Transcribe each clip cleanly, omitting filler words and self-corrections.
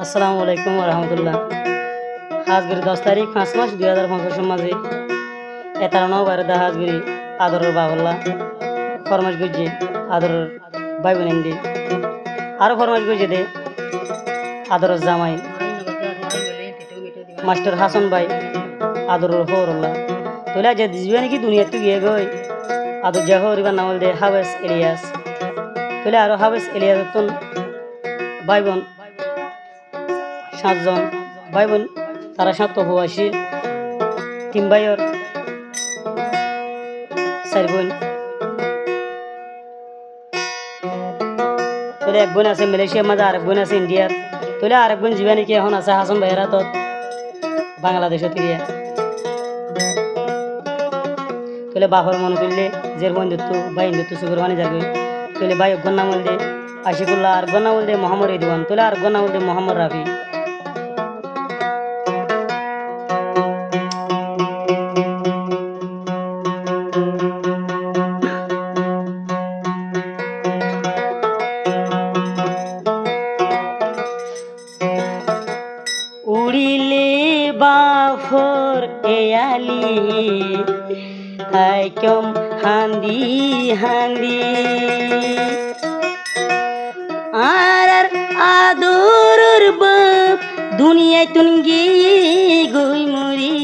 আসসালামু আলাইকুম রহমতুল্লাহ। আজকের 10 তারিখ 5 মাস 2025 মাঝে এতারানো বাইরে দা হাজগুড়ি আদরের বাবল্লা ফরমাস গুজি আদরের ভাই বোন দি আরো ফরমাস গুজি দে আদরের জামাই মাস্টার হাসান ভাই আদরের হরল্লা তোলা যে দিবে নাকি দুনিয়া তো গিয়ে গই আদর যে হরিবার নাম দে হাবেস ইলিয়াস তোলা আরো হাবেস ইলিয়াস তুন ভাই বোন 7 জন ভাই বোন তারা 7 প্রবাসী 3 ভাইয়ের 4 বোন তোলে এক বোন আছে মালয়েশিয়ার মাঝে আরেক বোন আছে ইন্ডিয়ার তোলে আরেক বোন জীবনে কি এখন আছে হাসান ভাইয়েরা তো বাংলাদেশে ফিরিয়া তোলে বাপর মনে করলে জের বন্ধুত্ব ভাই বন্ধুত্ব সুগর মানে যাবে তোলে ভাই গন্নাম বলতে আশিকুল্লাহ আর গন্নাম বলতে মোহাম্মদ রিদওয়ান তোলে আর গন্নাম বলতে মোহাম্মদ রাফি উড়িলে বাফর এয়ালি আইকম হান্দি হান্দি আর আদরর বাপ দুনিয়ায় তুন গিয়ে গই মরি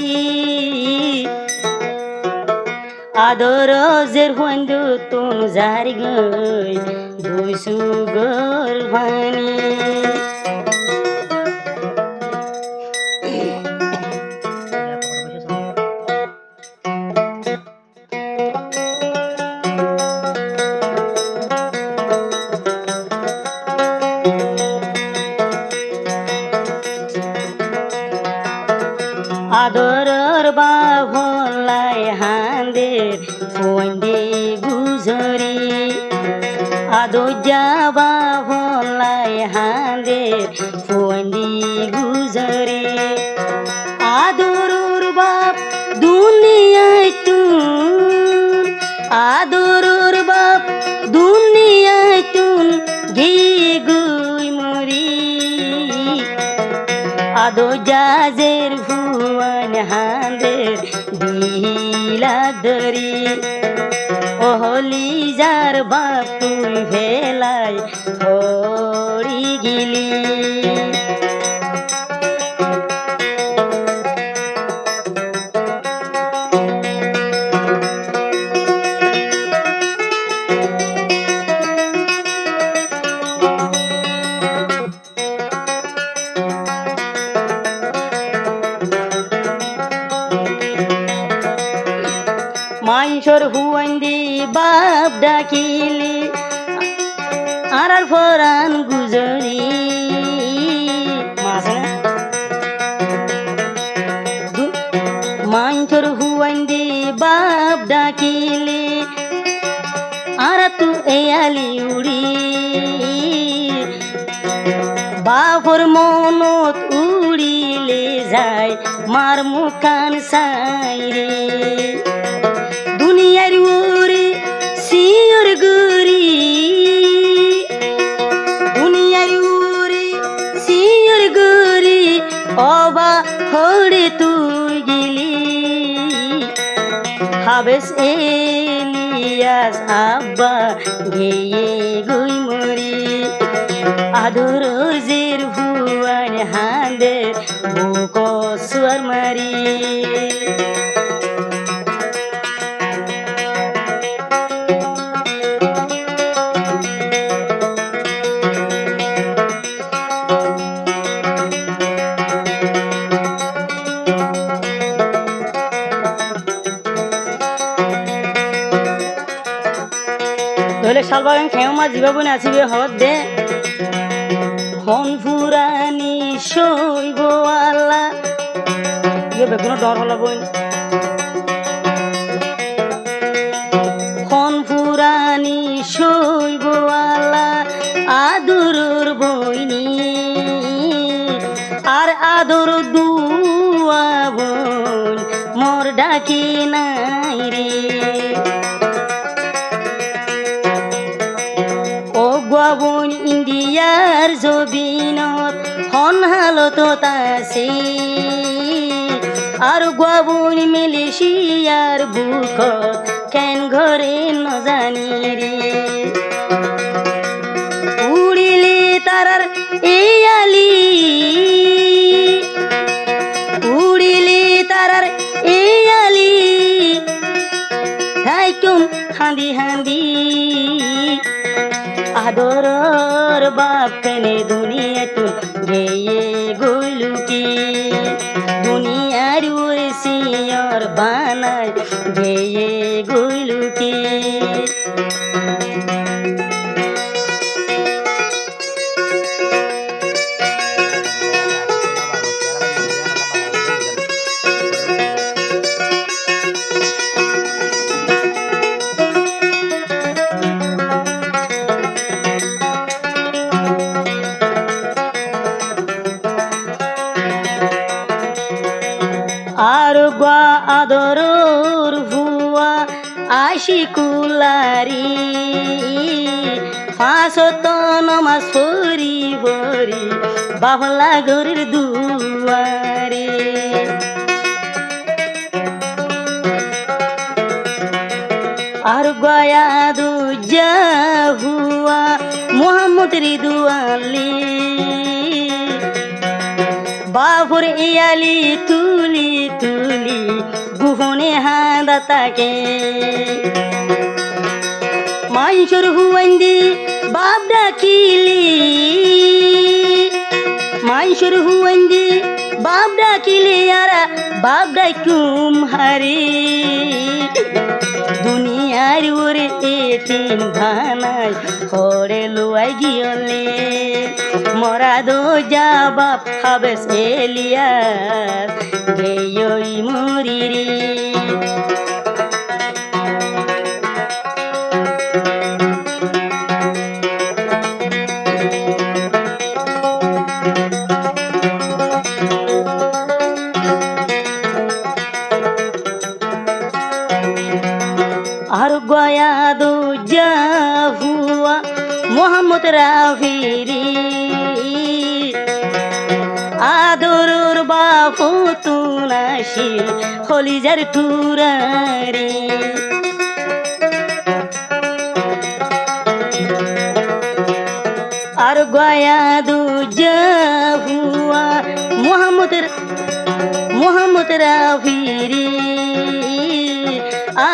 আদর জের বন্ধু তুন জারি গই দুই সুগর ভানি আদরর বাভলাই হান্দের ফন্ডে গুজরি আদজা বাভলাই হান্দের ফন্ডে গুজরি আদরর বাপ দুনিয়ায় তুন আদরর বাপ দুনিয়ায় তুন গিয়ে গুই মরি আদো জাজের ভুয়ান হাঁদের দিলা ধরি ওহলি যার বাপ তুই ভেলাই হরি গিলি মাইশর হুয়াইন্দি বাপ ডাকিলি আর ফরান গুজরি মাইশর হুয়াইন্দি বাপ ডাকিলি আর তু এয়ালি উড়ি বাপর মনত উড়িলে যায় মার মুখান সাইরে দুনিয়ার উড়ি সিয়র গুরি দুনিয়ার উড়ি সিয়র গুরি অবা হড়ে তুই গিলি হাবেস এলিয়াস আব্বা গেয়ে গুই মরি আদর জের ভুয়ান হাঁদের বুক সুয়ার মারি ধরে শালবাগান খেমা জীবাবনে আসিবে হদ দে হন ফুরানি শৈব আল্লাহ ইয়ে বেগুনো ডর হলা বই হন ফুরানি শৈব আল্লাহ আদরর বইনি আর আদর দুয়া বোন মোর ডাকি নাই রে ও গোয়া বোন ইন্ডিয়া আর জবিনত হন হালতত আছে আর গোয়াবুন মিলিশিয়ার বুকত কেন ঘরে নজানি রে উড়িলে তারার এই আলি উড়িলে তারার এই আলি থাইকুম হাঁদি হাঁদি আদরর বাপ কেনে দুনিয়াতুন গেয়ে গইলুকি দুনিয়ার ওরসিয়র বানায় গেয়ে গইলুকি আর গা আদরর হুয়া আশিকুলারি ফাঁসত নমাজ পড়ি পড়ি বাবলা ঘরের দুয়ারে আর গয়া দুজা হুয়া মোহাম্মদ রিদুয়ালি বাবুর ইয়ালি তুলি তুলি গুহনে হাঁদা তাকে মাইশোর হুয়ান্দি বাপ ডাকিলি মাইশোর হুয়ান্দি বাপ ডাকিলি আরা বাপ ডাকুম হারি দুনিয়ার ওরে এতিম ভানায় হরে লুয়াই গিয়লে মরা দো যা বাপ হাবেস এলিয়াস গেয়ই মুরিরি আর গয়া দো যা হুয়া মোহাম্মদ রাফিরি আদরুর বাপু তুনাশি হলিজার টুরারি আর গয়া দো যা হুয়া মোহাম্মদ রাফিরি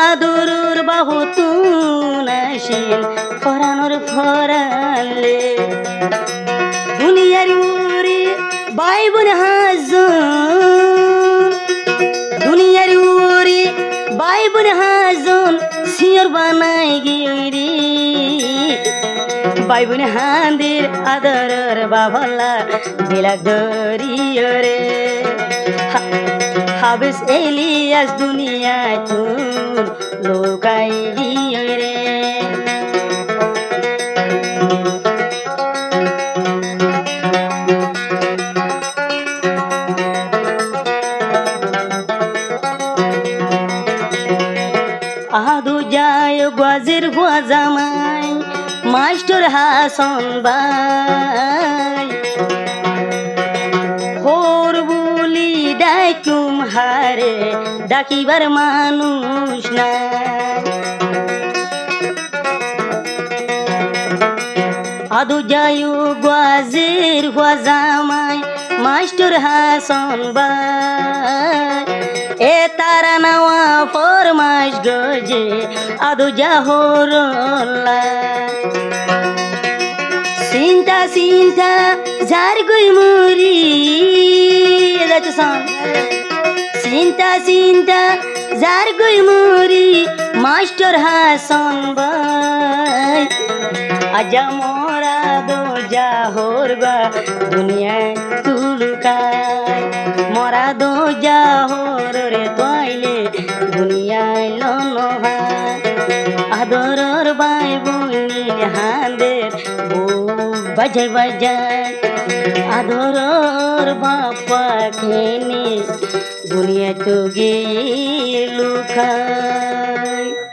আদরুর বাহু তুনাশিন ফরানোর ফরালে দুনিয়ার উরে বাই বোন হাজন দুনিয়ার উরে বাই বোন হাজন সিয়র বানাই গিয়রি বাই বোন হাঁদের আদরর বাবলা বিলাক দরিয়রে হাবেস এলিয়াস দুনিয়ায় তুন লোকাই গিয়রে আদু যায় গাজের হুয়া জামাই মাস্টার হাসন বাই হোর বুলি ডাকুম হারে ডাকিবার মানুষ না আদু যায় গাজের হুয়া জামাই মাস্টার হাসন বাই এ তারা নাওয়া ফরমাইশ গজে আদু জাহরলা চিন্তা চিন্তা যার গই মুরি চিন্তা চিন্তা যার গই মুরি মাস্টার হাসন ভাই আজা মোরা দো জাহর গা দুনিয়ায় তুলুকায় মোরা দো জাহর রে তোয়াইলে দুনিয়ায় লনভা আদরর বাই বুনির হাঁদের বাজাই বাজাই আদরর বাপা খেনে দুনিয়া তো গিয়ে লুকা।